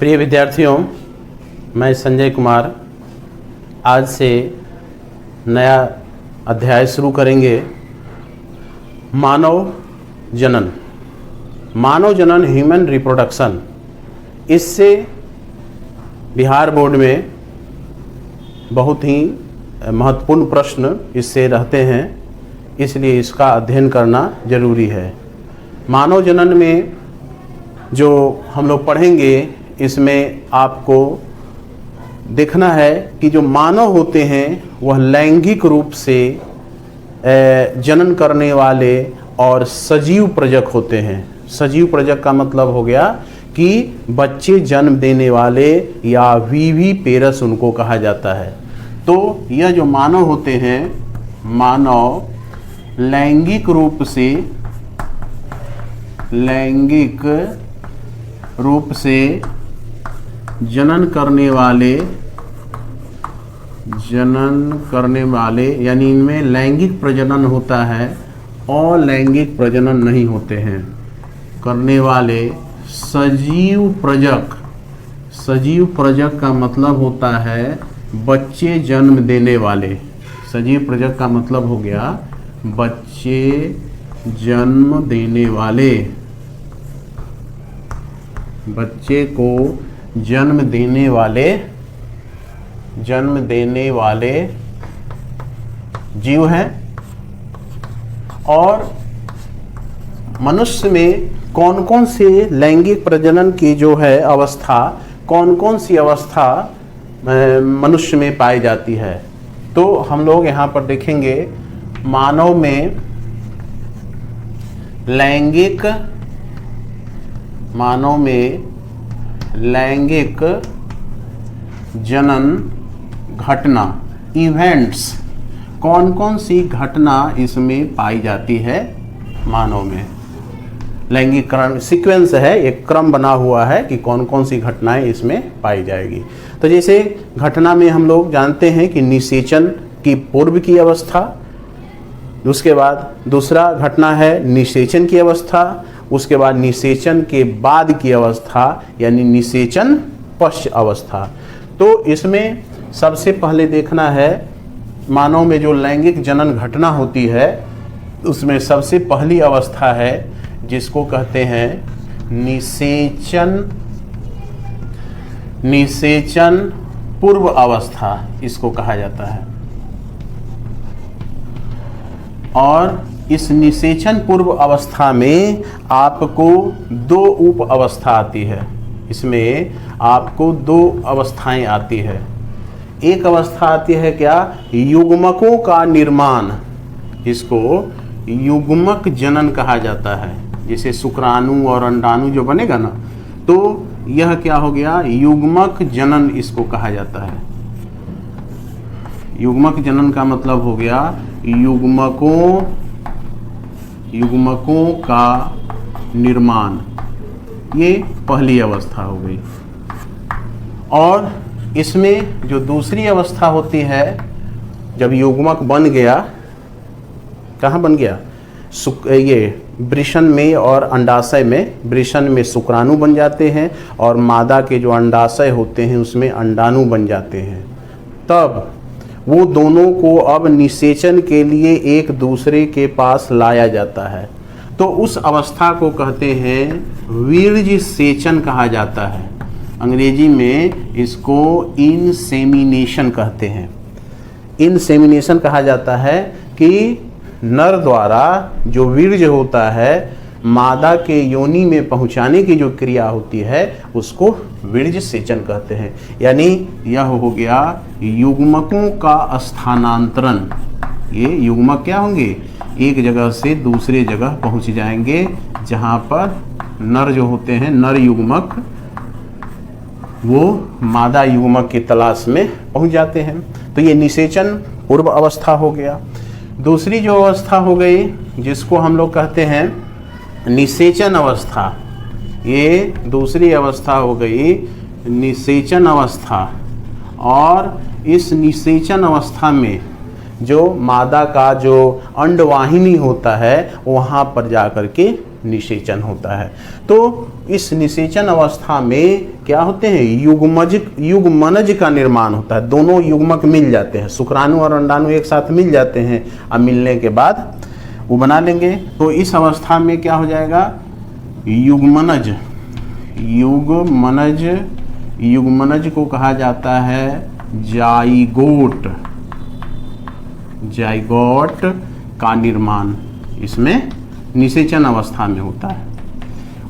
प्रिय विद्यार्थियों, मैं संजय कुमार आज से नया अध्याय शुरू करेंगे। मानव जनन, ह्यूमन रिप्रोडक्शन। इससे बिहार बोर्ड में बहुत ही महत्वपूर्ण प्रश्न इससे रहते हैं, इसलिए इसका अध्ययन करना जरूरी है। मानव जनन में जो हम लोग पढ़ेंगे, इसमें आपको देखना है कि जो मानव होते हैं वह लैंगिक रूप से जनन करने वाले और सजीव प्रजक होते हैं। सजीव प्रजक का मतलब हो गया कि बच्चे जन्म देने वाले या विवी पेरस उनको कहा जाता है। तो यह जो मानव होते हैं, मानव लैंगिक रूप से जनन करने वाले यानी इनमें लैंगिक प्रजनन होता है, अलैंगिक प्रजनन नहीं होते हैं, करने वाले सजीव प्रजक का मतलब होता है बच्चे जन्म देने वाले। सजीव प्रजक का मतलब हो गया बच्चे जन्म देने वाले, बच्चे को जन्म देने वाले जीव हैं। और मनुष्य में कौन कौन से लैंगिक प्रजनन की जो है अवस्था, कौन कौन सी अवस्था मनुष्य में पाई जाती है, तो हम लोग यहाँ पर देखेंगे। मानव में लैंगिक जनन घटना, इवेंट्स, कौन कौन सी घटना इसमें पाई जाती है मानव में। लैंगिक क्रम सीक्वेंस है, एक क्रम बना हुआ है कि कौन कौन सी घटनाएं इसमें पाई जाएगी। तो जैसे घटना में हम लोग जानते हैं कि निषेचन की पूर्व की अवस्था, उसके बाद दूसरा घटना है निषेचन की अवस्था, उसके बाद निषेचन के बाद की अवस्था यानी निषेचन पश्च अवस्था। तो इसमें सबसे पहले देखना है मानव में जो लैंगिक जनन घटना होती है, उसमें सबसे पहली अवस्था है जिसको कहते हैं निषेचन पूर्व अवस्था, इसको कहा जाता है। और इस निषेचन पूर्व अवस्था में आपको दो उप अवस्था आती है। इसमें आपको दो अवस्थाएं आती है। एक अवस्था आती है क्या, युग्मकों का निर्माण, इसको युग्मक जनन कहा जाता है। जैसे शुक्राणु और अंडाणु जो बनेगा ना, तो यह क्या हो गया, युग्मक जनन इसको कहा जाता है। युग्मक जनन का मतलब हो गया युग्मकों का निर्माण, ये पहली अवस्था हो गई। और इसमें जो दूसरी अवस्था होती है, जब युग्मक बन गया, कहाँ बन गया, ये वृषण में और अंडाशय में, वृषण में शुक्राणु बन जाते हैं और मादा के जो अंडाशय होते हैं उसमें अंडाणु बन जाते हैं। तब वो दोनों को अब निषेचन के लिए एक दूसरे के पास लाया जाता है। तो उस अवस्था को कहते हैं वीर्य सेचन कहा जाता है। अंग्रेजी में इसको इंसेमिनेशन कहते हैं। इंसेमिनेशन कहा जाता है कि नर द्वारा जो वीर्य होता है मादा के योनि में पहुंचाने की जो क्रिया होती है उसको वीर्य सेचन कहते हैं। यानी यह हो गया युग्मकों का स्थानांतरण। ये युग्मक क्या होंगे, एक जगह से दूसरे जगह पहुंच जाएंगे, जहां पर नर जो होते हैं, नर युग्मक, वो मादा युग्मक की तलाश में पहुंच जाते हैं। तो ये निषेचन पूर्व अवस्था हो गया। दूसरी जो अवस्था हो गई जिसको हम लोग कहते हैं निषेचन अवस्था, ये दूसरी अवस्था हो गई निषेचन अवस्था। और इस निषेचन अवस्था में जो मादा का जो अंडवाहिनी होता है वहाँ पर जा कर के निषेचन होता है। तो इस निषेचन अवस्था में क्या होते हैं, युग्मनज का निर्माण होता है। दोनों युग्मक मिल जाते हैं, शुक्राणु और अंडाणु एक साथ मिल जाते हैं। अब मिलने के बाद वो बना लेंगे। तो इस अवस्था में क्या हो जाएगा, युग्मनज को कहा जाता है जाइगोट का निर्माण इसमें निषेचन अवस्था में होता है।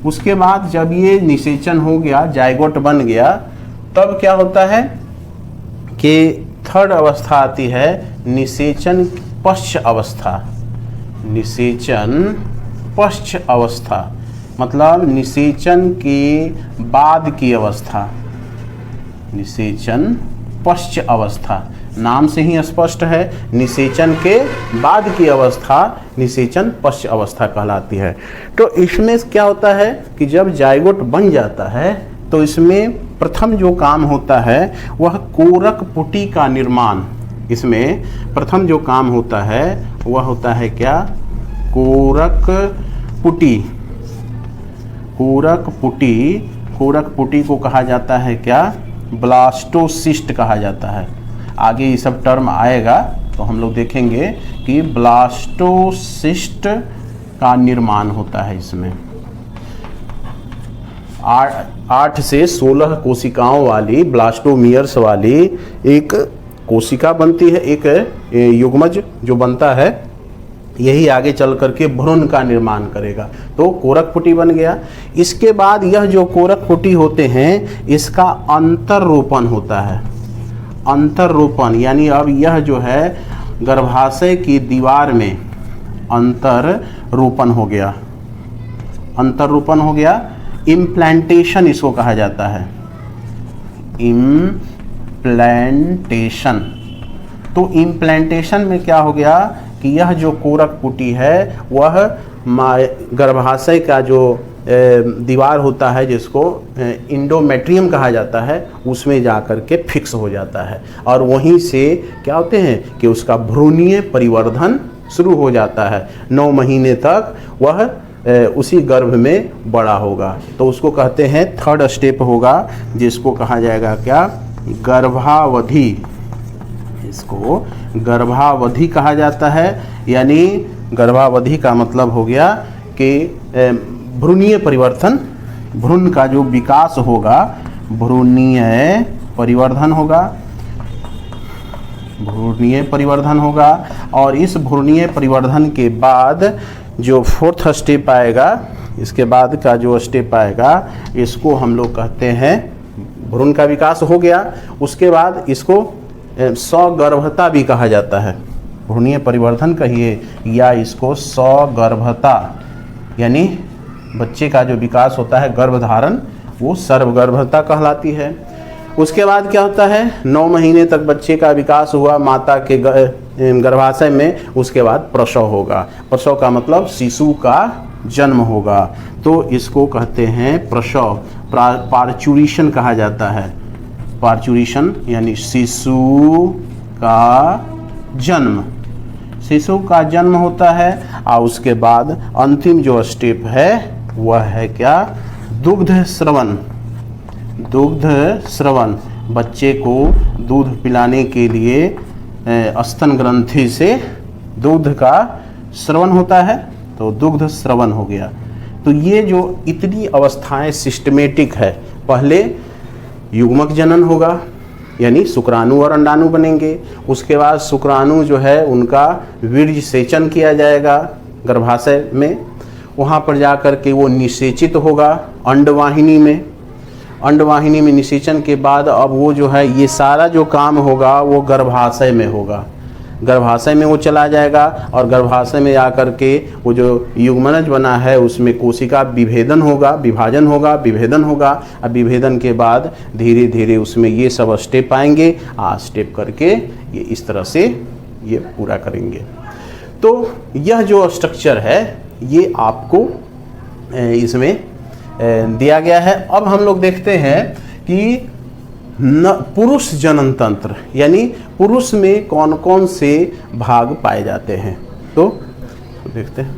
उसके बाद जब ये निषेचन हो गया, जाइगोट बन गया, तब क्या होता है कि थर्ड अवस्था आती है निषेचन पश्च अवस्था। निषेचन पश्च अवस्था मतलब निषेचन के बाद की अवस्था। निषेचन पश्च अवस्था नाम से ही स्पष्ट है, निषेचन के बाद की अवस्था निषेचन पश्च अवस्था कहलाती है। तो इसमें क्या होता है कि जब जाइगोट बन जाता है तो इसमें प्रथम जो काम होता है वह कोरक पुटी का निर्माण। इसमें प्रथम जो काम होता है वह होता है क्या, कोरक पुटी। कोरक पुटी को कहा जाता है क्या, ब्लास्टोसिस्ट कहा जाता है। आगे ये सब टर्म आएगा तो हम लोग देखेंगे कि ब्लास्टोसिस्ट का निर्माण होता है। इसमें 8 से 16 कोशिकाओं वाली ब्लास्टोमियर्स वाली एक कोशिका बनती है, एक युग्मज जो बनता है, यही आगे चल करके भ्रूण का निर्माण करेगा। तो कोरक पुटी बन गया। इसके बाद यह जो कोरक पुटी होते हैं इसका अंतर रोपण होता है। अंतर रोपण यानी अब यह जो है गर्भाशय की दीवार में अंतर रोपण हो गया। अंतर रोपण हो गया, इम्प्लांटेशन इसको कहा जाता है, इम्प्लांटेशन। तो इम्प्लांटेशन में क्या हो गया कि यह जो कोरक पुटी है वह गर्भाशय का जो दीवार होता है जिसको इंडोमेट्रियम कहा जाता है उसमें जा कर के फिक्स हो जाता है और वहीं से क्या होते हैं कि उसका भ्रूणीय परिवर्धन शुरू हो जाता है। 9 महीने तक वह उसी गर्भ में बड़ा होगा। तो उसको कहते हैं थर्ड स्टेप होगा जिसको कहा जाएगा क्या, गर्भावधि। इसको गर्भावधि कहा जाता है। यानी गर्भावधि का मतलब हो गया कि भ्रूणीय परिवर्तन, भ्रूण का जो विकास होगा, भ्रूणीय परिवर्धन होगा। और इस भ्रूणीय परिवर्धन के बाद जो फोर्थ स्टेप आएगा, इसके बाद का जो स्टेप आएगा इसको हम लोग कहते हैं, भ्रूण का विकास हो गया उसके बाद इसको सगर्भता भी कहा जाता है। भ्रूणीय परिवर्धन कहिए या इसको सगर्भता, यानी बच्चे का जो विकास होता है गर्भधारण, वो सर्वगर्भता कहलाती है। उसके बाद क्या होता है, 9 महीने तक बच्चे का विकास हुआ माता के गर्भाशय में, उसके बाद प्रसव होगा। प्रसव का मतलब शिशु का जन्म होगा। तो इसको कहते हैं प्रसव, पार्चुरेशन कहा जाता है। पार्चुरेशन यानी शिशु का जन्म, शिशु का जन्म होता है। और उसके बाद अंतिम जो स्टेप है वह है क्या, दुग्ध स्रवण। दुग्ध स्रवण, बच्चे को दूध पिलाने के लिए स्तन ग्रंथि से दूध का स्रवण होता है, तो दुग्ध स्रवण हो गया। तो ये जो इतनी अवस्थाएं सिस्टमेटिक है, पहले युग्मक जनन होगा यानी शुक्राणु और अंडाणु बनेंगे। उसके बाद शुक्राणु जो है उनका वीर्य सेचन किया जाएगा गर्भाशय में, वहाँ पर जा कर के वो निषेचित होगा अंडवाहिनी में। अंडवाहिनी में निषेचन के बाद अब वो जो है ये सारा जो काम होगा वो गर्भाशय में होगा। गर्भाशय में वो चला जाएगा और गर्भाशय में आकर के वो जो युग्मनज बना है उसमें कोशिका विभेदन होगा, विभाजन होगा, विभेदन होगा। अब विभेदन के बाद धीरे धीरे उसमें ये सब स्टेप आएंगे, स्टेप करके ये इस तरह से ये पूरा करेंगे। तो यह जो स्ट्रक्चर है ये आपको इसमें दिया गया है। अब हम लोग देखते हैं कि पुरुष जनन तंत्र यानी पुरुष में कौन कौन से भाग पाए जाते हैं। तो देखते हैं।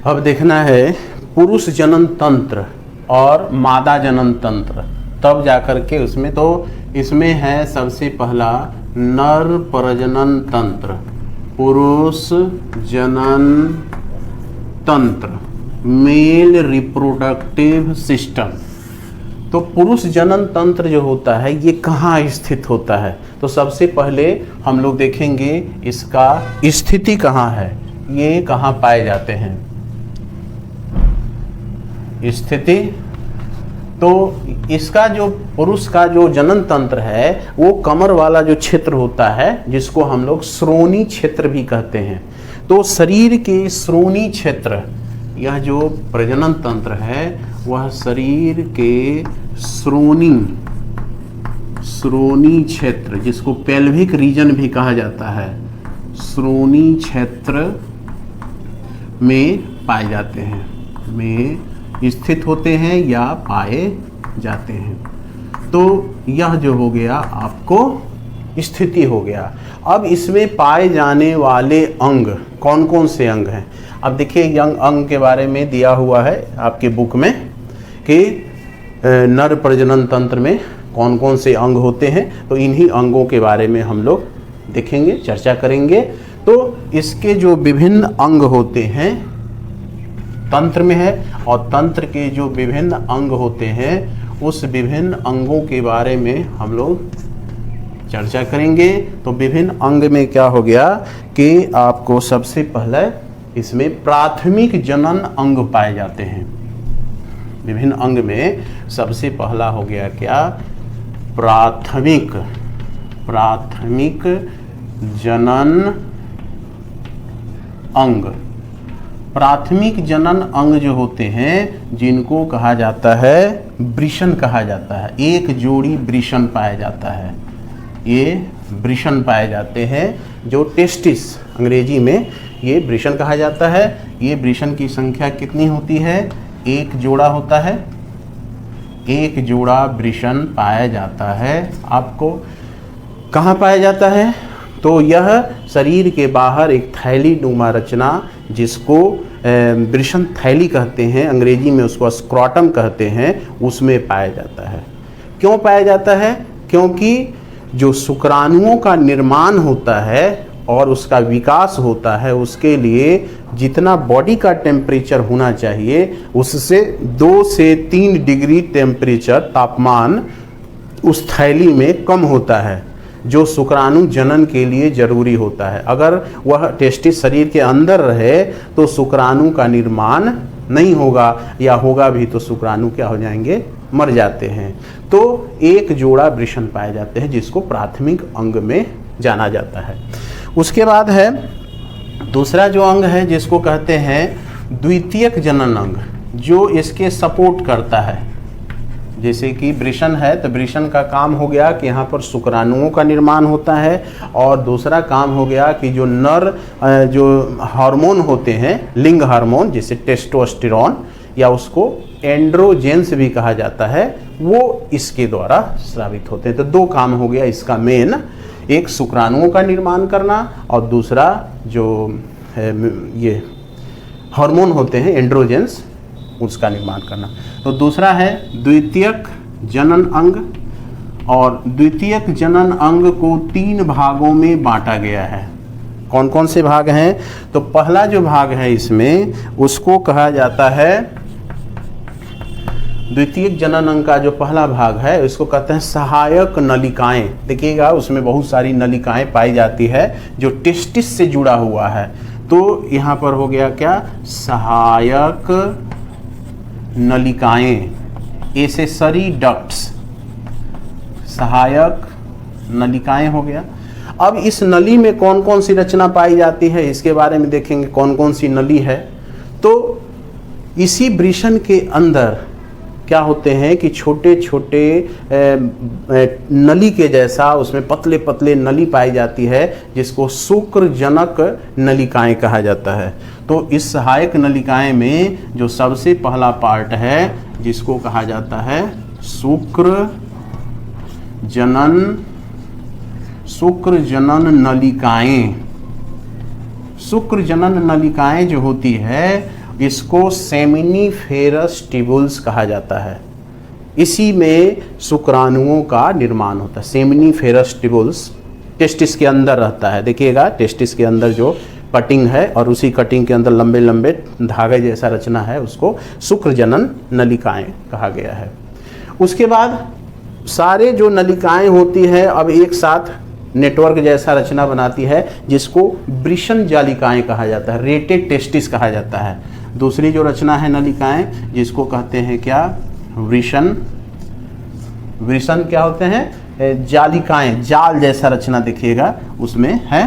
अब देखना है पुरुष जनन तंत्र और मादा जनन तंत्र, तब जाकर के उसमें, तो इसमें है सबसे पहला नर प्रजनन तंत्र, पुरुष जनन तंत्र, मेल रिप्रोडक्टिव सिस्टम। तो पुरुष जनन तंत्र जो होता है ये कहाँ स्थित होता है? तो सबसे पहले हम लोग देखेंगे इसका स्थिति कहाँ है, ये कहाँ पाए जाते हैं स्थिति। तो इसका जो पुरुष का जो जनन तंत्र है वो कमर वाला जो क्षेत्र होता है जिसको हम लोग श्रोणी क्षेत्र भी कहते हैं। तो शरीर के श्रोणी क्षेत्र, यह जो प्रजनन तंत्र है वह शरीर के श्रोणी क्षेत्र, जिसको पेल्विक रीजन भी कहा जाता है, श्रोणी क्षेत्र में पाए जाते हैं, में स्थित होते हैं या पाए जाते हैं। तो यह जो हो गया आपको स्थिति हो गया। अब इसमें पाए जाने वाले अंग कौन कौन से अंग हैं? अब देखिए यंग अंग के बारे में दिया हुआ है आपके बुक में कि नर प्रजनन तंत्र में कौन कौन से अंग होते हैं। तो इन्हीं अंगों के बारे में हम लोग देखेंगे, चर्चा करेंगे। तो इसके जो विभिन्न अंग होते हैं तंत्र में है, और तंत्र के जो विभिन्न अंग होते हैं उस विभिन्न अंगों के बारे में हम लोग चर्चा करेंगे। तो विभिन्न अंग में क्या हो गया कि आपको सबसे पहले इसमें प्राथमिक जनन अंग पाए जाते हैं। विभिन्न अंग में सबसे पहला हो गया क्या? प्राथमिक जनन अंग। प्राथमिक जनन अंग जो होते हैं जिनको कहा जाता है वृषण कहा जाता है। एक जोड़ी वृषण पाया जाता है, ये वृषण पाए जाते हैं जो टेस्टिस, अंग्रेजी में ये वृषण कहा जाता है। ये वृषण की संख्या कितनी होती है? एक जोड़ा होता है, एक जोड़ा वृषण पाया जाता है। आपको कहाँ पाया जाता है? तो यह शरीर के बाहर एक थैली नुमा रचना जिसको वृषण थैली कहते हैं, अंग्रेजी में उसको स्क्रॉटम कहते हैं, उसमें पाया जाता है। क्यों पाया जाता है? क्योंकि जो शुक्राणुओं का निर्माण होता है और उसका विकास होता है उसके लिए जितना बॉडी का टेम्परेचर होना चाहिए उससे 2 से 3 डिग्री टेम्परेचर तापमान उस थैली में कम होता है, जो शुक्राणु जनन के लिए जरूरी होता है। अगर वह टेस्टिस शरीर के अंदर रहे तो शुक्राणु का निर्माण नहीं होगा, या होगा भी तो शुक्राणु क्या हो जाएंगे? मर जाते हैं। तो एक जोड़ा वृषण पाए जाते हैं जिसको प्राथमिक अंग में जाना जाता है। उसके बाद है दूसरा जो अंग है जिसको कहते हैं द्वितीयक जनन अंग, जो इसके सपोर्ट करता है। जैसे कि वृषण है तो वृषण का काम हो गया कि यहाँ पर शुक्राणुओं का निर्माण होता है, और दूसरा काम हो गया कि जो नर जो हार्मोन होते हैं, लिंग हार्मोन जैसे टेस्टोस्टेरोन या उसको एंड्रोजेंस भी कहा जाता है, वो इसके द्वारा स्रावित होते हैं। तो 2 काम हो गया इसका मेन, एक शुक्राणुओं का निर्माण करना और दूसरा जो ये हार्मोन होते हैं एंड्रोजेंस उसका निर्माण करना। तो दूसरा है द्वितीयक जनन अंग, और द्वितीयक जनन अंग को 3 भागों में बांटा गया है। कौन कौन से भाग हैं? तो पहला जो भाग है इसमें उसको कहा जाता है, द्वितीयक जनन अंग का जो पहला भाग है उसको कहते हैं सहायक नलिकाएं। देखिएगा उसमें बहुत सारी नलिकाएं पाई जाती है जो टेस्टिस से जुड़ा हुआ है। तो यहाँ पर हो गया क्या? सहायक नलिकाएं, एसेसरी डक्ट्स, सहायक नलिकाएं हो गया। अब इस नली में कौन कौन सी रचना पाई जाती है इसके बारे में देखेंगे, कौन कौन सी नली है। तो इसी वृषण के अंदर क्या होते हैं कि छोटे छोटे नली के जैसा उसमें पतले पतले नली पाई जाती है जिसको शुक्रजनक नलिकाएं कहा जाता है। तो इस सहायक नलिकाएं में जो सबसे पहला पार्ट है जिसको कहा जाता है शुक्रजनन नलिकाएं। शुक्रजनन नलिकाएं जो होती है इसको सेमिनिफेरस ट्यूबुल्स कहा जाता है। इसी में शुक्राणुओं का निर्माण होता है। सेमिनिफेरस ट्यूबुल्स टेस्टिस के अंदर रहता है, देखिएगा टेस्टिस के अंदर जो कटिंग है और उसी कटिंग के अंदर लंबे लंबे धागे जैसा रचना है, उसको शुक्रजनन नलिकाएं कहा गया है। उसके बाद सारे जो नलिकाएं होती है अब एक साथ नेटवर्क जैसा रचना बनाती है, जिसको वृषण जालिकाएं कहा जाता है, रेटेड टेस्टिस कहा जाता है। दूसरी जो रचना है नलिकाएं, जिसको कहते हैं क्या, वृषण। वृषण क्या होते हैं, जालिकाएं, जाल जैसा रचना देखिएगा उसमें है,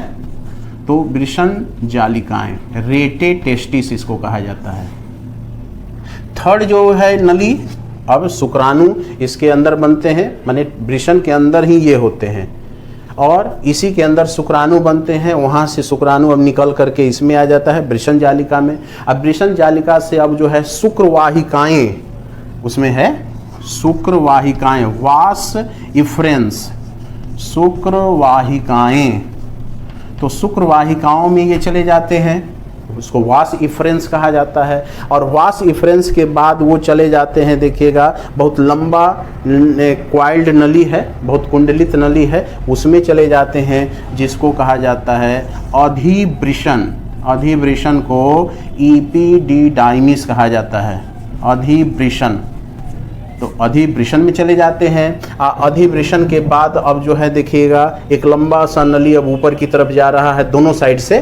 तो वृषण जालिकाएं, रेटेड टेस्टिस इसको कहा जाता है। थर्ड जो है नली, अब शुक्राणु इसके अंदर बनते हैं, माने वृषण के अंदर ही ये होते हैं और इसी के अंदर शुक्राणु बनते हैं। वहाँ से शुक्राणु अब निकल करके इसमें आ जाता है वृषण जालिका में। अब वृषण जालिका से अब जो है शुक्रवाहिकाएं, उसमें है शुक्रवाहिकाएं, वास इफ्रेंस, शुक्रवाहिकाएं, तो शुक्रवाहिकाओं में ये चले जाते हैं, उसको वास इफ्रेंस कहा जाता है। और वास इफ्रेंस के बाद वो चले जाते हैं, देखिएगा बहुत लंबा क्वाइल्ड नली है, बहुत कुंडलित नली है, उसमें चले जाते हैं, जिसको कहा जाता है अधिवृषण। अधिवृषण को इपीडिडाइमिस कहा जाता है, अधिवृषण। तो अधिवृषण में चले जाते हैं। अधिवृषण के बाद अब जो है देखिएगा एक लंबा सा नली अब ऊपर की तरफ जा रहा है दोनों साइड से,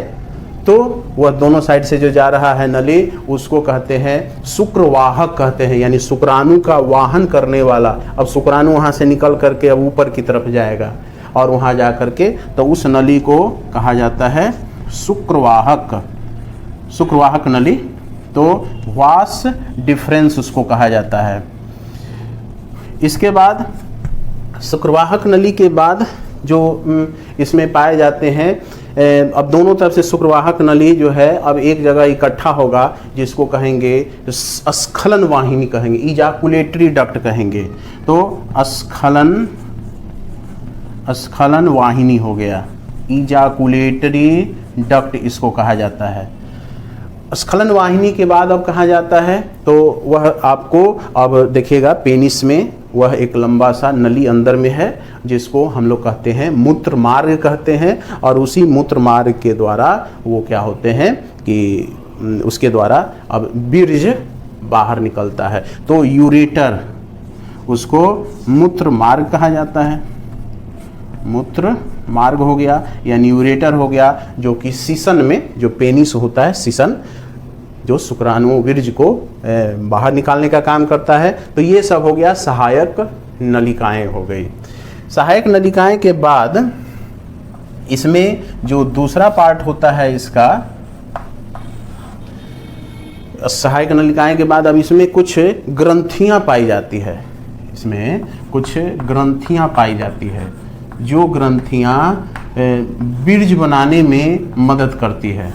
तो वह दोनों साइड से जो जा रहा है नली, उसको कहते हैं शुक्रवाहक कहते हैं, यानी शुक्राणु का वाहन करने वाला। अब शुक्राणु वहाँ से निकल करके अब ऊपर की तरफ जाएगा और वहाँ जा करके तो उस नली को कहा जाता है शुक्रवाहक, शुक्रवाहक नली। तो वास डिफरेंस उसको कहा जाता है। इसके बाद शुक्रवाहक नली के बाद जो इसमें पाए जाते हैं, अब दोनों तरफ से शुक्रवाहक नली जो है अब एक जगह इकट्ठा होगा, जिसको कहेंगे स्खलन वाहिनी कहेंगे, इजाकुलेटरी डक्ट कहेंगे। तो स्खलन वाहिनी हो गया, इजाकुलेटरी डक्ट इसको कहा जाता है। स्खलन वाहिनी के बाद अब कहा जाता है, तो वह आपको अब देखिएगा पेनिस में वह एक लंबा सा नली अंदर में है, जिसको हम लोग कहते हैं मूत्र मार्ग कहते हैं। और उसी मूत्र मार्ग के द्वारा वो क्या होते हैं कि उसके द्वारा अब बीज बाहर निकलता है। तो यूरेटर, उसको मूत्र मार्ग कहा जाता है, मूत्र मार्ग हो गया यानी यूरेटर हो गया, जो कि सीसन में जो पेनिस होता है, सीसन जो शुक्राणु वीर्य को बाहर निकालने का काम करता है। तो ये सब हो गया सहायक नलिकाएं हो गई। सहायक नलिकाएं के बाद इसमें जो दूसरा पार्ट होता है इसका, सहायक नलिकाएं के बाद अब इसमें कुछ ग्रंथियां पाई जाती है, इसमें कुछ ग्रंथियां पाई जाती है, जो ग्रंथियां बीज बनाने में मदद करती है।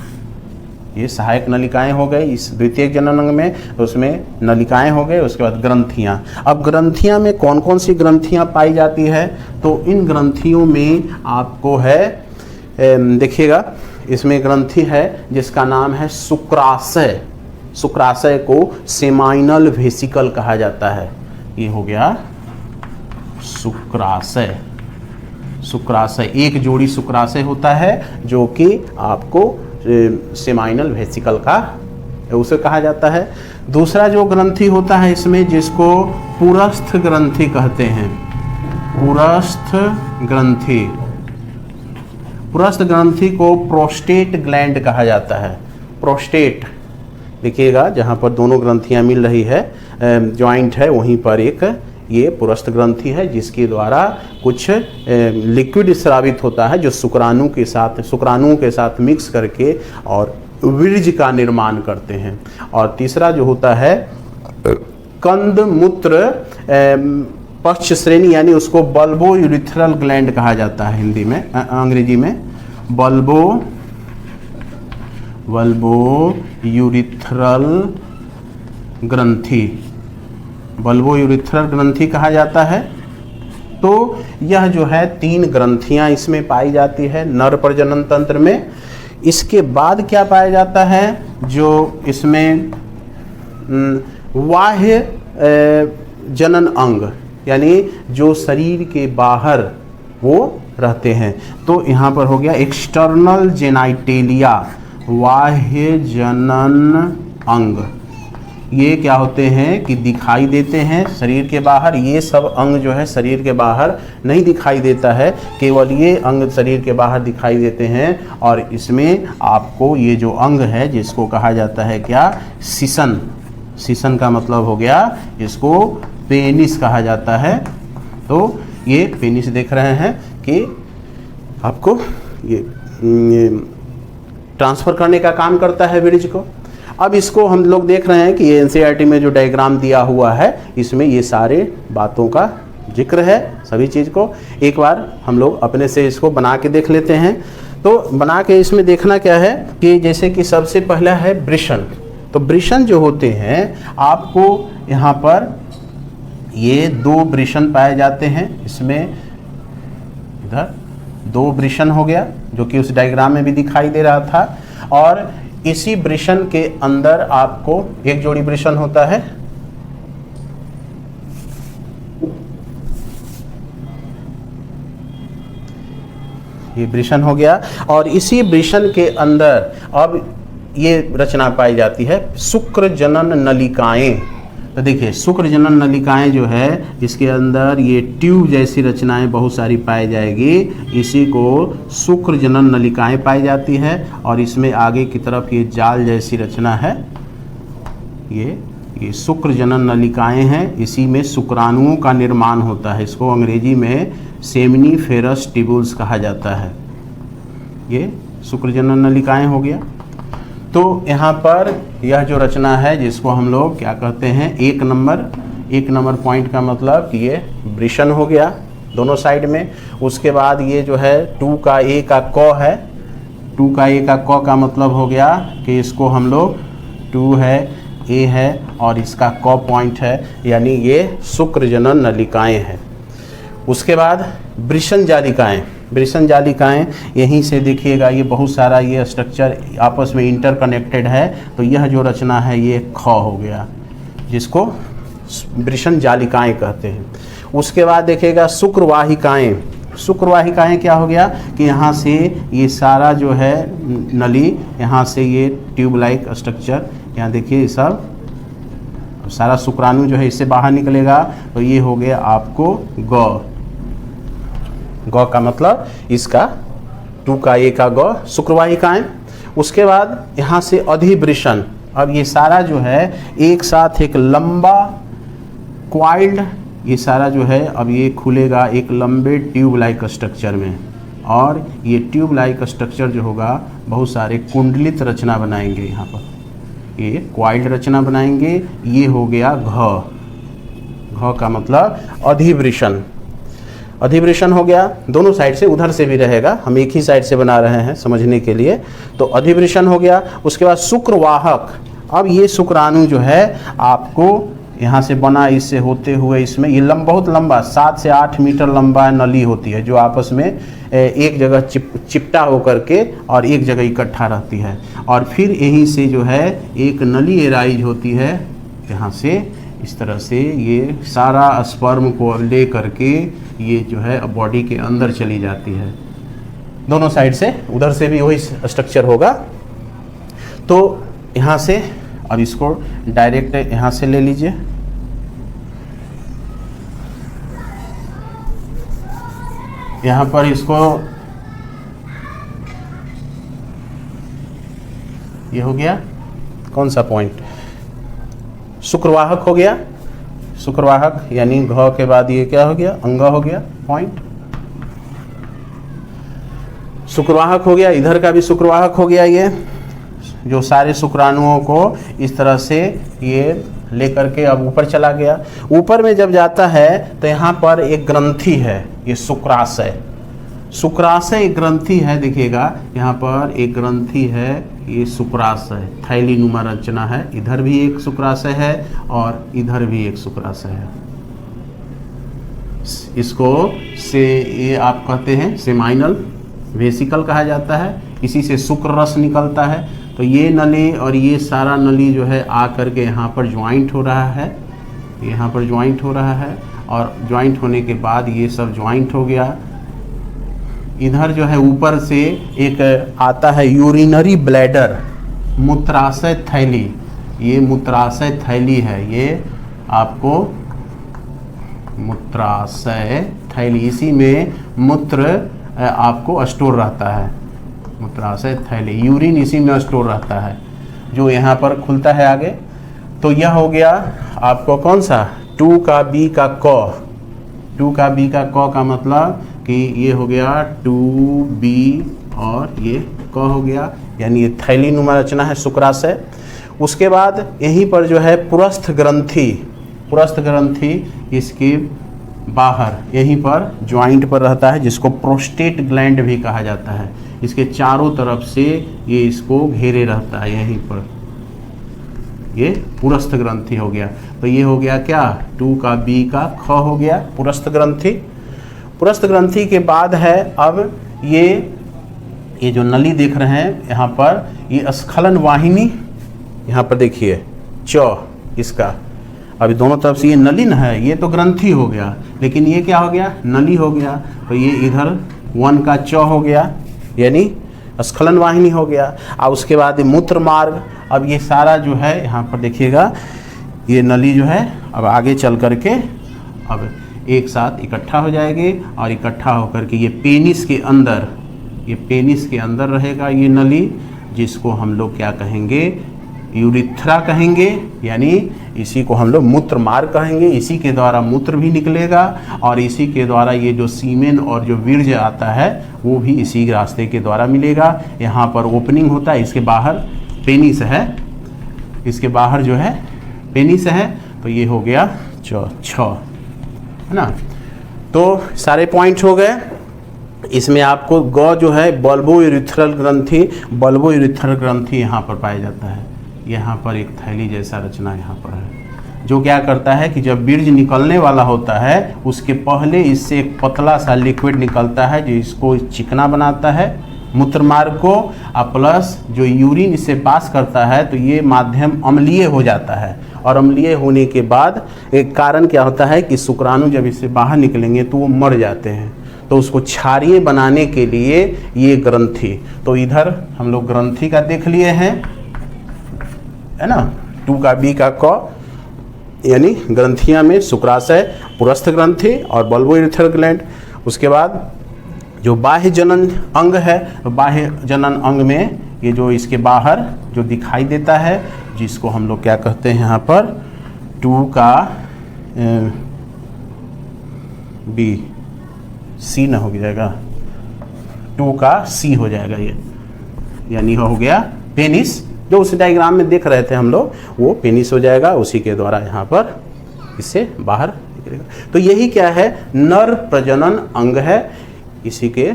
ये सहायक नलिकाएं हो गई इस द्वितीयक जनन अंग में, उसमें नलिकाएं हो गए। उसके बाद ग्रंथियां। अब ग्रंथियां में कौन कौन सी ग्रंथियां पाई जाती है, तो इन ग्रंथियों में आपको है देखिएगा, इसमें ग्रंथि है जिसका नाम है शुक्राशय। शुक्राशय को सेमाइनल वेसिकल कहा जाता है। ये हो गया शुक्राशय। शुक्राशय, एक जोड़ी शुक्राशय होता है जो कि आपको सेमाइनल वेसिकल का उसे कहा जाता है। दूसरा जो ग्रंथि होता है इसमें, जिसको पुरस्थ ग्रंथि कहते हैं, पुरस्थ ग्रंथि। पुरस्थ ग्रंथि को प्रोस्टेट ग्लैंड कहा जाता है। प्रोस्टेट देखिएगा, जहाँ पर दोनों ग्रंथियाँ मिल रही है, जॉइंट है, वहीं पर एक ये पुरस्थ ग्रंथि है, जिसके द्वारा कुछ लिक्विड स्रावित होता है, जो शुक्राणुओं के साथ मिक्स करके और वीर्य का निर्माण करते हैं। और तीसरा जो होता है कंद मूत्र पक्ष श्रेणी, यानी उसको बल्बो यूरिथ्रल ग्लैंड कहा जाता है हिंदी में, अंग्रेजी में बल्बो यूरिथ्रल ग्रंथि, बल्बो यूरिथ्रल ग्रंथि कहा जाता है। तो यह जो है 3 ग्रंथियां इसमें पाई जाती है नर प्रजनन तंत्र में। इसके बाद क्या पाया जाता है, जो इसमें बाह्य जनन अंग, यानी जो शरीर के बाहर वो रहते हैं। तो यहाँ पर हो गया एक्सटर्नल जेनाइटेलिया, बाह्य जनन अंग। ये क्या होते हैं कि दिखाई देते हैं शरीर के बाहर। ये सब अंग जो है शरीर के बाहर नहीं दिखाई देता है, केवल ये अंग शरीर के बाहर दिखाई देते हैं। और इसमें आपको ये जो अंग है जिसको कहा जाता है क्या, सीसन। सीसन का मतलब हो गया, इसको पेनिस कहा जाता है। तो ये पेनिस देख रहे हैं कि आपको ये ट्रांसफ़र करने का काम करता है वीर्य को। अब इसको हम लोग देख रहे हैं कि ये एनसीईआरटी में जो डायग्राम दिया हुआ है इसमें ये सारे बातों का जिक्र है, सभी चीज़ को। एक बार हम लोग अपने से इसको बना के देख लेते हैं। तो बना के इसमें देखना क्या है कि जैसे कि सबसे पहला है वृषण। तो वृषण जो होते हैं, आपको यहाँ पर ये 2 वृषण पाए जाते हैं। इसमें इधर 2 वृषण हो गया, जो कि उस डायग्राम में भी दिखाई दे रहा था। और इसी वृषण के अंदर आपको एक जोड़ी वृषण होता है, ये वृषण हो गया। और इसी वृषण के अंदर अब ये रचना पाई जाती है शुक्र जनन नलिकाएं। तो देखिए शुक्र जनन नलिकाएं जो है, इसके अंदर ये ट्यूब जैसी रचनाएं बहुत सारी पाई जाएगी। इसी को शुक्र जनन नलिकाएं पाई जाती है। और इसमें आगे की तरफ ये जाल जैसी रचना है, ये शुक्र जनन नलिकाएं हैं। इसी में शुक्राणुओं का निर्माण होता है। इसको अंग्रेजी में सेमिनिफेरस ट्यूब्यूल्स कहा जाता है। ये शुक्र जनन नलिकाएं हो गया। तो यहाँ पर यह जो रचना है जिसको हम लोग क्या कहते हैं, 1 नंबर पॉइंट का मतलब कि ये वृषण हो गया दोनों साइड में। उसके बाद ये जो है 2 का A का क है, 2 का A का क का मतलब हो गया कि इसको हम लोग 2 है, A है और इसका क पॉइंट है, यानी ये शुक्र जनन नलिकाएं हैं। उसके बाद वृषण जालिकाएं। वृषण जालिकाएं यहीं से देखिएगा, ये बहुत सारा ये स्ट्रक्चर आपस में इंटरकनेक्टेड है। तो यह जो रचना है ये ख हो गया, जिसको वृषण जालिकाएं कहते हैं। उसके बाद देखिएगा शुक्रवाहिकाएं। शुक्रवाहिकाएं क्या हो गया कि यहाँ से ये सारा जो है नली, यहाँ से ये ट्यूब लाइक स्ट्रक्चर, यहाँ देखिए सब सारा शुक्राणु जो है इससे बाहर निकलेगा। तो ये हो गया आपको ग का मतलब इसका 2 का A का ग, शुक्रवाहिकाएं। उसके बाद यहाँ से अधिवृषण। अब ये सारा जो है एक साथ एक लंबा क्वाइल्ड, ये सारा जो है अब ये खुलेगा एक लंबे ट्यूब लाइक स्ट्रक्चर में। और ये ट्यूब लाइक स्ट्रक्चर जो होगा बहुत सारे कुंडलित रचना बनाएंगे। यहाँ पर ये क्वाइल्ड रचना बनाएंगे। ये हो गया घ का मतलब अधिवृषण। अधिवृषण हो गया, दोनों साइड से, उधर से भी रहेगा, हम एक ही साइड से बना रहे हैं समझने के लिए। तो अधिवृषण हो गया। उसके बाद शुक्रवाहक। अब ये शुक्राणु जो है आपको यहाँ से बना, इससे होते हुए इसमें ये बहुत लंबा 7 से 8 मीटर लंबा नली होती है, जो आपस में एक जगह चिपटा होकर के और एक जगह इकट्ठा रहती है। और फिर यहीं से जो है एक नली एराइज होती है, यहाँ से इस तरह से ये सारा स्पर्म को ले करके ये जो है बॉडी के अंदर चली जाती है। दोनों साइड से, उधर से भी वही स्ट्रक्चर होगा। तो यहाँ से अब इसको डायरेक्ट यहाँ से ले लीजिए। यहाँ पर इसको ये हो गया कौन सा पॉइंट, शुक्रवाहक हो गया। शुक्रवाहक यानी घ के बाद ये क्या हो गया, अंग हो गया पॉइंट। शुक्रवाहक हो गया, इधर का भी शुक्रवाहक हो गया। ये जो सारे शुक्राणुओं को इस तरह से ये लेकर के अब ऊपर चला गया। ऊपर में जब जाता है तो यहाँ पर एक ग्रंथि है, ये शुक्राशय। शुक्राशय एक ग्रंथि है, देखिएगा यहाँ पर एक ग्रंथि है, ये शुक्राशय थैली नुमा रचना है। इधर भी एक शुक्राशय है और इधर भी एक शुक्राशय है। इसको से ये आप कहते हैं सेमाइनल वेसिकल कहा जाता है। इसी से शुक्र रस निकलता है। तो ये नली और ये सारा नली जो है आ करके यहाँ पर ज्वाइंट हो रहा है, यहाँ पर ज्वाइंट हो रहा है, और ज्वाइंट होने के बाद ये सब ज्वाइंट हो गया। इधर जो है ऊपर से एक आता है यूरिनरी ब्लैडर, मूत्राशय थैली। ये मूत्राशय थैली है, ये आपको मूत्राशय थैली, इसी में मूत्र आपको स्टोर रहता है। मूत्राशय थैली, यूरिन इसी में स्टोर रहता है, जो यहाँ पर खुलता है आगे। तो यह हो गया आपको कौन सा, 2 का बी का क। 2 का बी का क का मतलब कि ये हो गया 2b और ये क हो गया, यानी ये थैली नुमा रचना है शुक्राशय। उसके बाद यहीं पर जो है पुरस्थ ग्रंथि, पुरस्थ ग्रंथि इसके बाहर यहीं पर ज्वाइंट पर रहता है, जिसको प्रोस्टेट ग्लैंड भी कहा जाता है। इसके चारों तरफ से ये इसको घेरे रहता है, यहीं पर ये पुरस्थ ग्रंथि हो गया। तो ये हो गया क्या, 2 का बी का ख हो गया पुरस्थ ग्रंथि। पुरस्थ ग्रंथि के बाद है अब ये जो नली देख रहे हैं यहाँ पर, ये स्खलन वाहिनी, यहाँ पर देखिए च इसका, अभी दोनों तरफ से ये नली न है, ये तो ग्रंथि हो गया, लेकिन ये क्या हो गया, नली हो गया। तो ये इधर 1 का च हो गया, यानी स्खलन वाहिनी हो गया। और उसके बाद मूत्र मार्ग, अब ये सारा जो है यहाँ पर देखिएगा, ये नली जो है अब आगे चल करके अब एक साथ इकट्ठा हो जाएगी, और इकट्ठा होकर के ये पेनिस के अंदर, ये पेनिस के अंदर रहेगा ये नली, जिसको हम लोग क्या कहेंगे, यूरिथ्रा कहेंगे, यानी इसी को हम लोग मूत्र मार्ग कहेंगे। इसी के द्वारा मूत्र भी निकलेगा, और इसी के द्वारा ये जो सीमेन और जो वीर्य आता है वो भी इसी रास्ते के द्वारा मिलेगा। यहाँ पर ओपनिंग होता है, इसके बाहर पेनिस है, इसके बाहर जो है पेनिस है। तो ये हो गया 6 है ना। तो सारे पॉइंट हो गए। इसमें आपको ग जो है बल्बो यूरिथ्रल ग्रंथि, बल्बो यूरिथ्रल ग्रंथि यहाँ पर पाया जाता है। यहाँ पर एक थैली जैसा रचना यहाँ पर है, जो क्या करता है कि जब बीज निकलने वाला होता है उसके पहले इससे एक पतला सा लिक्विड निकलता है, जो इसको चिकना बनाता है मूत्र मार्ग को, और प्लस जो यूरिन इससे पास करता है तो ये माध्यम अम्लीय हो जाता है। और अम्लीय होने के बाद एक कारण क्या होता है कि शुक्राणु जब इससे बाहर निकलेंगे तो वो मर जाते हैं, तो उसको क्षारीय बनाने के लिए ये ग्रंथि। तो इधर हम लोग ग्रंथि का देख लिए हैं, है ना। 2 का बी का क, यानी ग्रंथियां में शुक्राशय, पुरस्थ ग्रंथि और बल्बो यूरिथ्रल ग्लैंड। उसके बाद जो बाह्य जनन अंग है, बाह्य जनन अंग में ये जो इसके बाहर जो दिखाई देता है, जिसको हम लोग क्या कहते हैं यहाँ पर 2 का बी सी न हो जाएगा, 2 का सी हो जाएगा ये, यानी हो गया पेनिस। जो उस डायग्राम में देख रहे थे हम लोग, वो पेनिस हो जाएगा, उसी के द्वारा यहाँ पर इससे बाहर निकलेगा। तो यही क्या है, नर प्रजनन अंग है, इसी के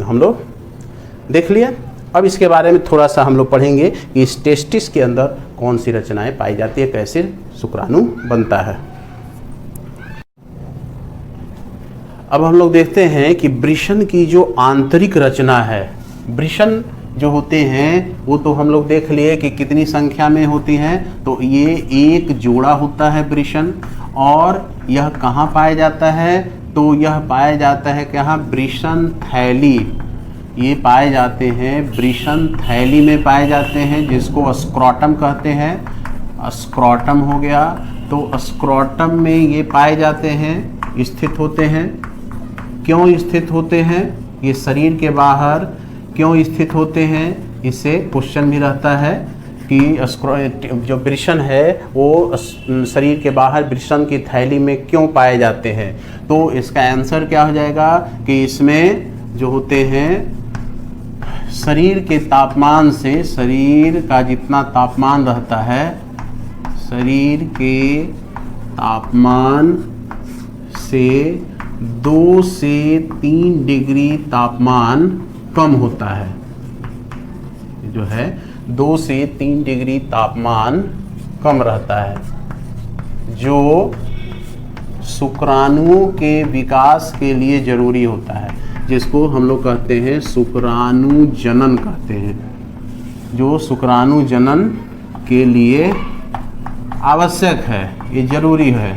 हम लोग देख लिए। अब इसके बारे में थोड़ा सा हम लोग पढ़ेंगे कि इस टेस्टिस के अंदर कौन सी रचनाएं पाई जाती है, कैसे शुक्राणु बनता है। अब हम लोग देखते हैं कि वृषण की जो आंतरिक रचना है, वृषण जो होते हैं वो तो हम लोग देख लिए कि कितनी संख्या में होती हैं। तो ये एक जोड़ा होता है वृषण, और यह कहाँ पाया जाता है, तो यह पाया जाता है कहाँ, वृषण थैली। ये पाए जाते हैं वृषण थैली में पाए जाते हैं, जिसको स्क्रोटम कहते हैं। स्क्रोटम हो गया, तो स्क्रोटम में ये पाए जाते हैं, स्थित होते हैं। क्यों स्थित होते हैं, ये शरीर के बाहर क्यों स्थित होते हैं, इससे क्वेश्चन भी रहता है कि जो वृषण है वो शरीर के बाहर वृषण की थैली में क्यों पाए जाते हैं। तो इसका आंसर क्या हो जाएगा कि इसमें जो होते हैं शरीर के तापमान से, शरीर का जितना तापमान रहता है, शरीर के तापमान से 2 से 3 डिग्री तापमान कम होता है। जो है 2 से 3 डिग्री तापमान कम रहता है, जो शुक्राणुओं के विकास के लिए जरूरी होता है। जिसको हम लोग कहते हैं शुक्राणु जनन कहते हैं, जो शुक्राणु जनन के लिए आवश्यक है, ये जरूरी है,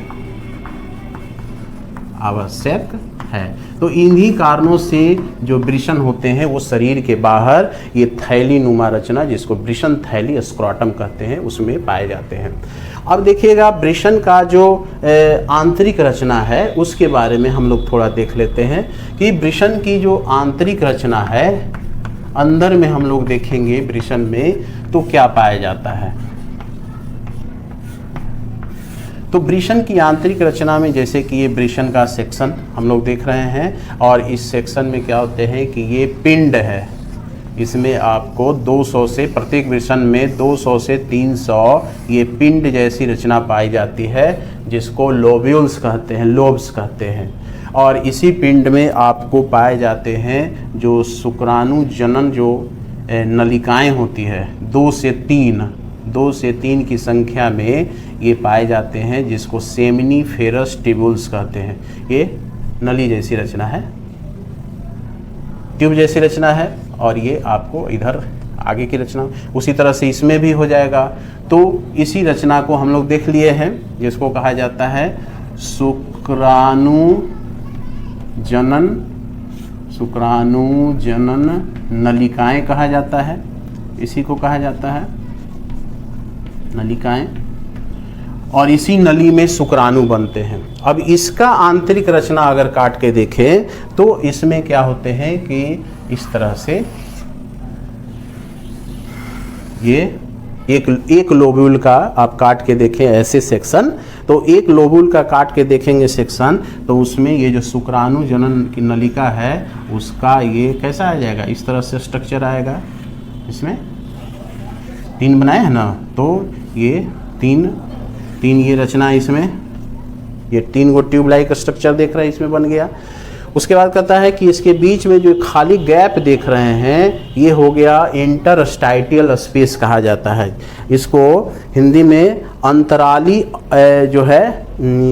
आवश्यक है। तो इन्हीं कारणों से जो वृषण होते हैं वो शरीर के बाहर ये थैली नुमा रचना, जिसको वृषण थैली स्क्रोटम कहते हैं, उसमें पाए जाते हैं। अब देखिएगा वृषण का जो आंतरिक रचना है उसके बारे में हम लोग थोड़ा देख लेते हैं कि वृषण की जो आंतरिक रचना है, अंदर में हम लोग देखेंगे वृषण में तो क्या पाया जाता है। तो वृषण की आंतरिक रचना में जैसे कि ये वृषण का सेक्शन हम लोग देख रहे हैं, और इस सेक्शन में क्या होते हैं कि ये पिंड है, इसमें आपको 200 से, प्रत्येक वृषण में 200 से 300 ये पिंड जैसी रचना पाई जाती है, जिसको लोब्यूल्स कहते हैं, लोब्स कहते हैं। और इसी पिंड में आपको पाए जाते हैं जो शुक्राणु जनन जो नलिकाएं होती है, 2 से 3 की संख्या में ये पाए जाते हैं, जिसको सेमिनिफेरस ट्यूब्यूल्स कहते हैं। ये नली जैसी रचना है, ट्यूब जैसी रचना है, और ये आपको इधर आगे की रचना उसी तरह से इसमें भी हो जाएगा। तो इसी रचना को हम लोग देख लिए हैं, जिसको कहा जाता है शुक्राणु जनन नलिकाएं कहा जाता है, इसी को कहा जाता है नलिकाएं। और इसी नली में शुक्राणु बनते हैं। अब इसका आंतरिक रचना अगर काट के देखें तो इसमें क्या होते हैं कि इस तरह से ये एक लोब्यूल का आप काट के देखें ऐसे सेक्शन, तो एक लोब्यूल का काट के देखेंगे सेक्शन, तो उसमें ये जो शुक्राणु जनन की नलिका है उसका ये कैसा आ जाएगा, इस तरह से स्ट्रक्चर आएगा। इसमें 3 बनाए हैं ना, तो ये तीन ये रचना है, इसमें ये 3 गो ट्यूब लाइक स्ट्रक्चर देख रहे हैं, इसमें बन गया। उसके बाद कहता है कि इसके बीच में जो खाली गैप देख रहे हैं ये हो गया इंटरस्टाइटियल स्पेस कहा जाता है। इसको हिंदी में अंतराली जो है,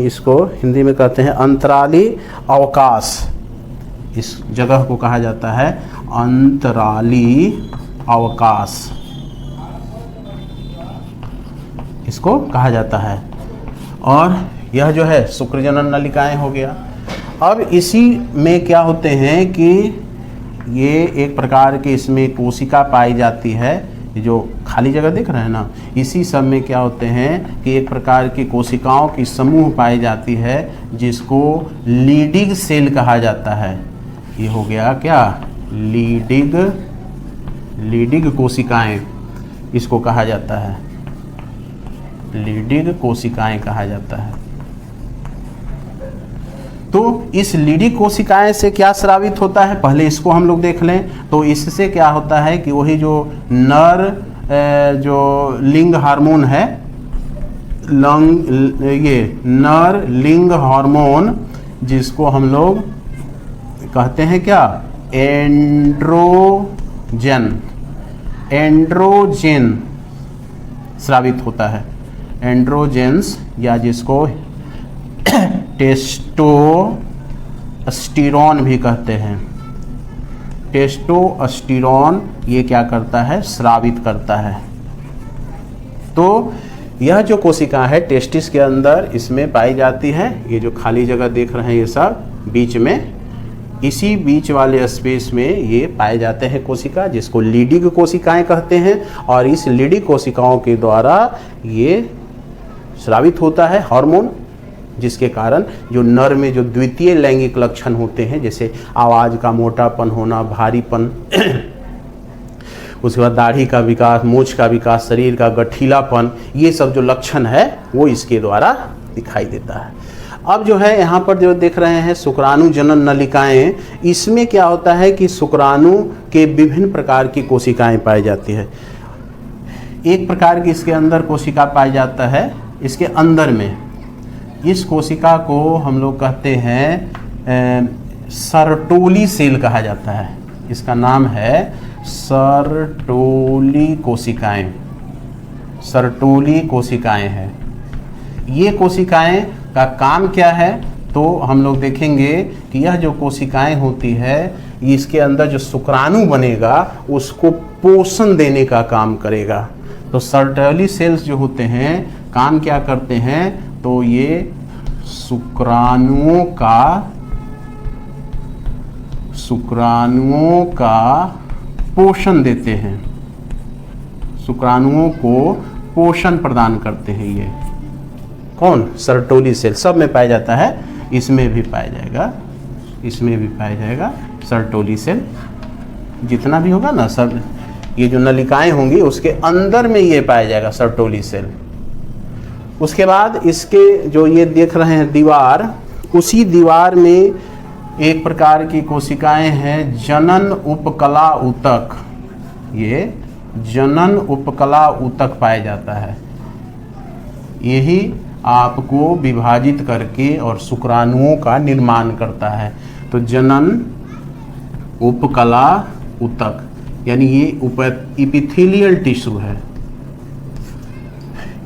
इसको हिंदी में कहते हैं अंतराली अवकाश, इस जगह को कहा जाता है अंतराली अवकाश, इसको कहा जाता है। और यह जो है शुक्रजनन नलिकाएं हो गया। अब इसी में क्या होते हैं कि ये एक प्रकार के इसमें कोशिका पाई जाती है, जो खाली जगह देख रहे हैं ना, इसी सब में क्या होते हैं कि एक प्रकार की कोशिकाओं की समूह पाई जाती है, जिसको लीडिंग सेल कहा जाता है। ये हो गया क्या, लीडिंग कोशिकाएं, इसको कहा जाता है लीडिंग कोशिकाएं कहा जाता है। तो इस लीडिंग कोशिकाएं से क्या स्रावित होता है, पहले इसको हम लोग देख लें। तो इससे क्या होता है कि वही जो जो लिंग हार्मोन है, ये नर लिंग हार्मोन, जिसको हम लोग कहते हैं क्या, एंड्रोजन स्रावित होता है, एंड्रोजेंस, या जिसको टेस्टोस्टेरोन भी कहते हैं। टेस्टोस्टेरोन ये क्या करता है, स्रावित करता है। तो यह जो कोशिका है टेस्टिस के अंदर इसमें पाई जाती है। ये जो खाली जगह देख रहे हैं ये सब बीच में, इसी बीच वाले स्पेस में ये पाए जाते हैं कोशिका, जिसको लीडिंग कोशिकाएं कहते हैं। और इस लीडिंग कोशिकाओं के द्वारा ये स्रावित होता है हार्मोन, जिसके कारण जो नर में जो द्वितीय लैंगिक लक्षण होते हैं, जैसे आवाज़ का मोटापन होना, भारीपन, उसके बाद दाढ़ी का विकास, मूंछ का विकास, शरीर का गठीलापन, ये सब जो लक्षण है वो इसके द्वारा दिखाई देता है। अब जो है यहाँ पर जो देख रहे हैं शुक्राणु जनन नलिकाएं, इसमें क्या होता है कि शुक्राणु के विभिन्न प्रकार की कोशिकाएं पाई जाती है। एक प्रकार की इसके अंदर कोशिका पाई जाता है, इसके अंदर में इस कोशिका को हम लोग कहते हैं सर्टोली सेल कहा जाता है। इसका नाम है सर्टोली कोशिकाएं, सर्टोली कोशिकाएं हैं। ये कोशिकाएं का काम क्या है, तो हम लोग देखेंगे कि यह जो कोशिकाएं होती है इसके अंदर जो शुक्राणु बनेगा उसको पोषण देने का काम करेगा। तो सर्टोली सेल्स जो होते हैं काम क्या करते हैं, तो ये शुक्राणुओं का पोषण देते हैं, शुक्राणुओं को पोषण प्रदान करते हैं। ये कौन, सर्टोली सेल सब में पाया जाता है, इसमें भी पाया जाएगा, इसमें भी पाया जाएगा सर्टोली सेल। जितना भी होगा ना सब, ये जो नलिकाएं होंगी उसके अंदर में ये पाया जाएगा सर्टोली सेल। उसके बाद इसके जो ये देख रहे हैं दीवार, उसी दीवार में एक प्रकार की कोशिकाएं हैं जनन उपकला ऊतक। ये जनन उपकला ऊतक पाया जाता है। यही आपको विभाजित करके और शुक्राणुओं का निर्माण करता है। तो जनन उपकला ऊतक यानी ये इपिथेलियल टिश्यू है।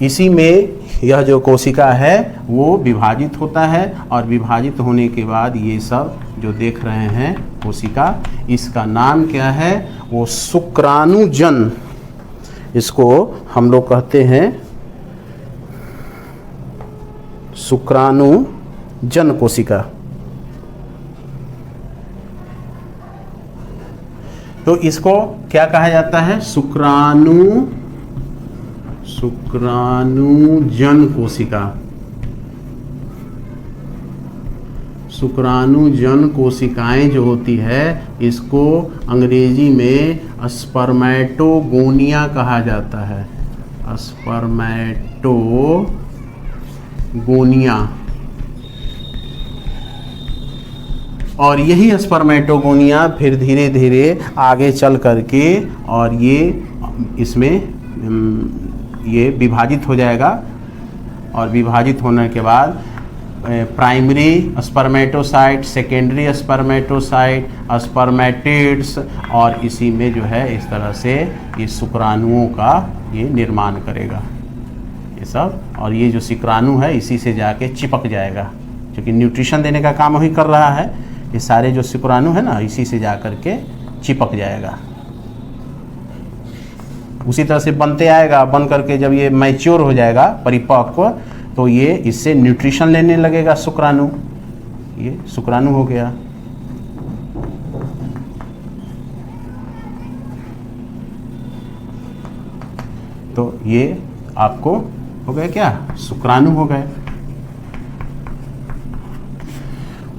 इसी में यह जो कोशिका है वो विभाजित होता है और विभाजित होने के बाद ये सब जो देख रहे हैं कोशिका, इसका नाम क्या है, वो शुक्राणुजन, इसको हम लोग कहते हैं शुक्राणुजन कोशिका। तो इसको क्या कहा जाता है, शुक्राणुजन कोशिका। शुक्राणुजन कोशिकाएं जो होती है इसको अंग्रेजी में स्पर्मेटोगोनिया कहा जाता है, स्पर्मेटोगोनिया। और यही स्पर्मेटोगोनिया फिर धीरे धीरे आगे चल करके और ये इसमें ये विभाजित हो जाएगा और विभाजित होने के बाद primary spermatocyte, secondary spermatocyte, spermatids, और इसी में जो है इस तरह से ये शुक्राणुओं का ये निर्माण करेगा ये सब। और ये जो शुक्राणु है इसी से जाके चिपक जाएगा, क्योंकि न्यूट्रिशन देने का काम वही कर रहा है। ये सारे जो शुक्राणु है ना इसी से जा करके चिपक जाएगा, उसी तरह से बनते आएगा। बन करके जब ये मैच्योर हो जाएगा, परिपक्व, तो ये इससे न्यूट्रिशन लेने लगेगा शुक्राणु। ये शुक्राणु हो गया। तो ये आपको हो गया क्या, शुक्राणु हो गए।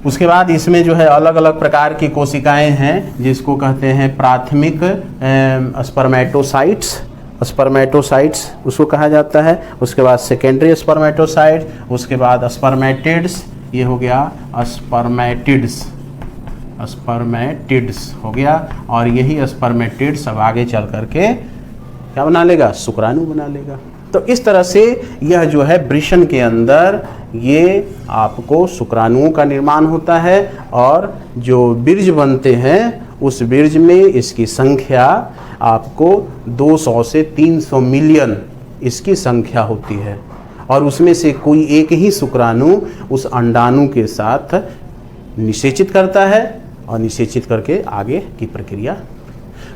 उसके बाद इसमें जो है अलग अलग प्रकार की कोशिकाएं हैं जिसको कहते हैं प्राथमिक स्पर्मेटोसाइट्स उसको कहा जाता है। उसके बाद सेकेंडरी स्पर्मेटोसाइट, उसके बाद स्पर्मेटिड्स, ये हो गया स्पर्मेटिड्स हो गया। और यही स्पर्मेटिड्स अब आगे चल करके क्या बना लेगा, शुक्राणु बना लेगा। तो इस तरह से यह जो है वृषण के अंदर ये आपको शुक्राणुओं का निर्माण होता है और जो बीज बनते हैं उस बीज में इसकी संख्या आपको 200 से 300 मिलियन इसकी संख्या होती है। और उसमें से कोई एक ही शुक्राणु उस अंडाणु के साथ निषेचित करता है और निषेचित करके आगे की प्रक्रिया।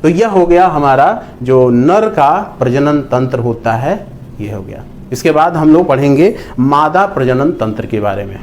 तो यह हो गया हमारा जो नर का प्रजनन तंत्र होता है, यह हो गया। इसके बाद हम लोग पढ़ेंगे मादा प्रजनन तंत्र के बारे में।